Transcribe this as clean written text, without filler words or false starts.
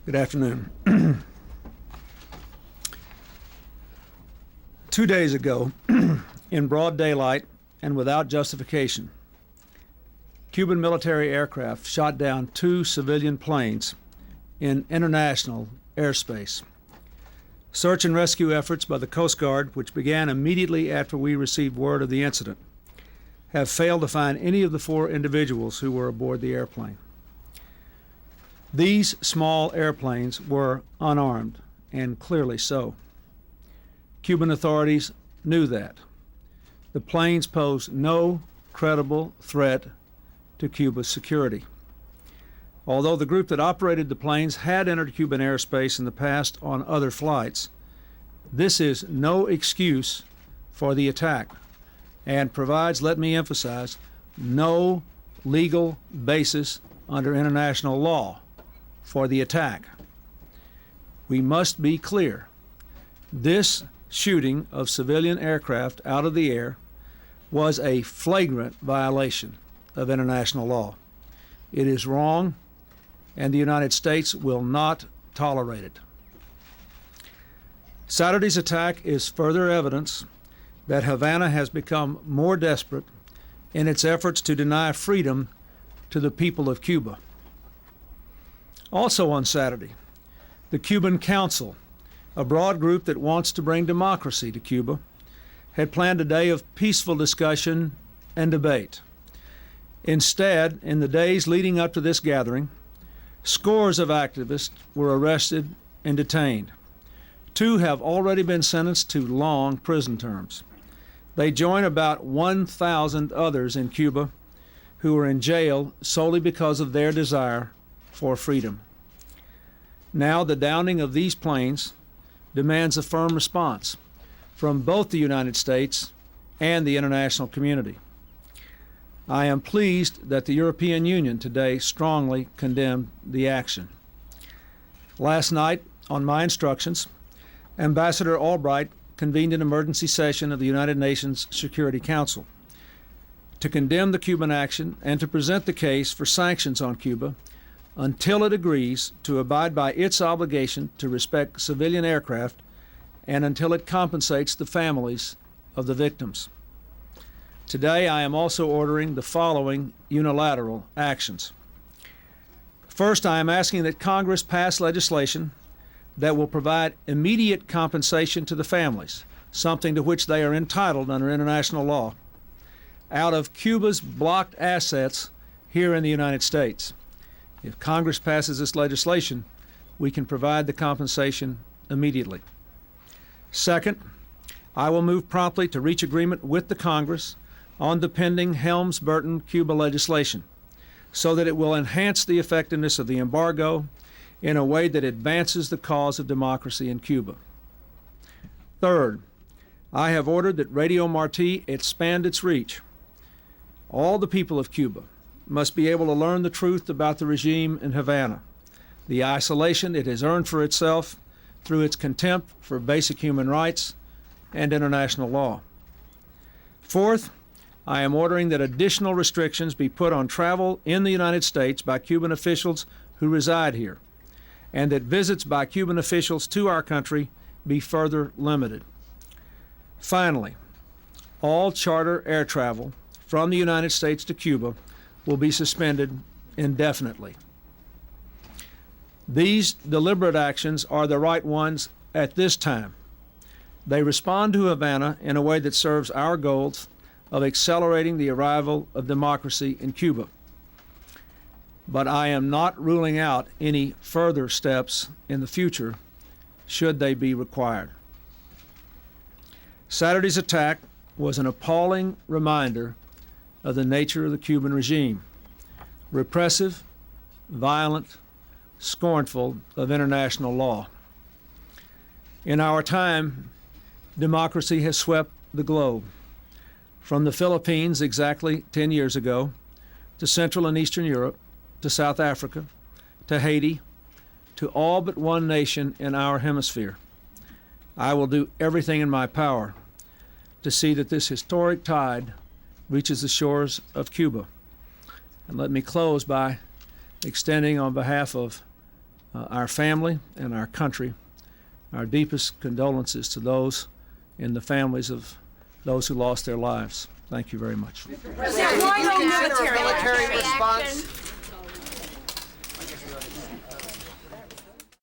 Good afternoon. 2 days ago, in broad daylight and without justification, Cuban military aircraft shot down 2 civilian planes in international airspace. Search and rescue efforts by the Coast Guard, which began immediately after we received word of the incident, have failed to find any of the 4 individuals who were aboard the airplane. These small airplanes were unarmed, and clearly so. Cuban authorities knew that. The planes posed no credible threat to Cuba's security. Although the group that operated the planes had entered Cuban airspace in the past on other flights, this is no excuse for the attack and provides, let me emphasize, no legal basis under international law for the attack. We must be clear. This shooting of civilian aircraft out of the air was a flagrant violation of international law. It is wrong, and the United States will not tolerate it. Saturday's attack is further evidence that Havana has become more desperate in its efforts to deny freedom to the people of Cuba. Also on Saturday, the Cuban Council, a broad group that wants to bring democracy to Cuba, had planned a day of peaceful discussion and debate. Instead, in the days leading up to this gathering, scores of activists were arrested and detained. 2 have already been sentenced to long prison terms. They join about 1,000 others in Cuba who are in jail solely because of their desire for freedom. Now, the downing of these planes demands a firm response from both the United States and the international community. I am pleased that the European Union today strongly condemned the action. Last night, on my instructions, Ambassador Albright convened an emergency session of the United Nations Security Council to condemn the Cuban action and to present the case for sanctions on Cuba until it agrees to abide by its obligation to respect civilian aircraft and until it compensates the families of the victims. Today, I am also ordering the following unilateral actions. First, I am asking that Congress pass legislation that will provide immediate compensation to the families, something to which they are entitled under international law, out of Cuba's blocked assets here in the United States. If Congress passes this legislation, we can provide the compensation immediately. Second, I will move promptly to reach agreement with the Congress on the pending Helms-Burton Cuba legislation so that it will enhance the effectiveness of the embargo in a way that advances the cause of democracy in Cuba. Third, I have ordered that Radio Marti expand its reach. All the people of Cuba must be able to learn the truth about the regime in Havana, the isolation it has earned for itself through its contempt for basic human rights and international law. Fourth, I am ordering that additional restrictions be put on travel in the United States by Cuban officials who reside here, and that visits by Cuban officials to our country be further limited. Finally, all charter air travel from the United States to Cuba will be suspended indefinitely. These deliberate actions are the right ones at this time. They respond to Havana in a way that serves our goals of accelerating the arrival of democracy in Cuba. But I am not ruling out any further steps in the future should they be required. Saturday's attack was an appalling reminder of the nature of the Cuban regime: repressive, violent, scornful of international law. In our time, democracy has swept the globe, from the Philippines exactly 10 years ago, to Central and Eastern Europe, to South Africa, to Haiti, to all but one nation in our hemisphere. I will do everything in my power to see that this historic tide reaches the shores of Cuba. And let me close by extending on behalf of our family and our country. Our deepest condolences to those in the families of those who lost their lives. Thank you very much. President, military response.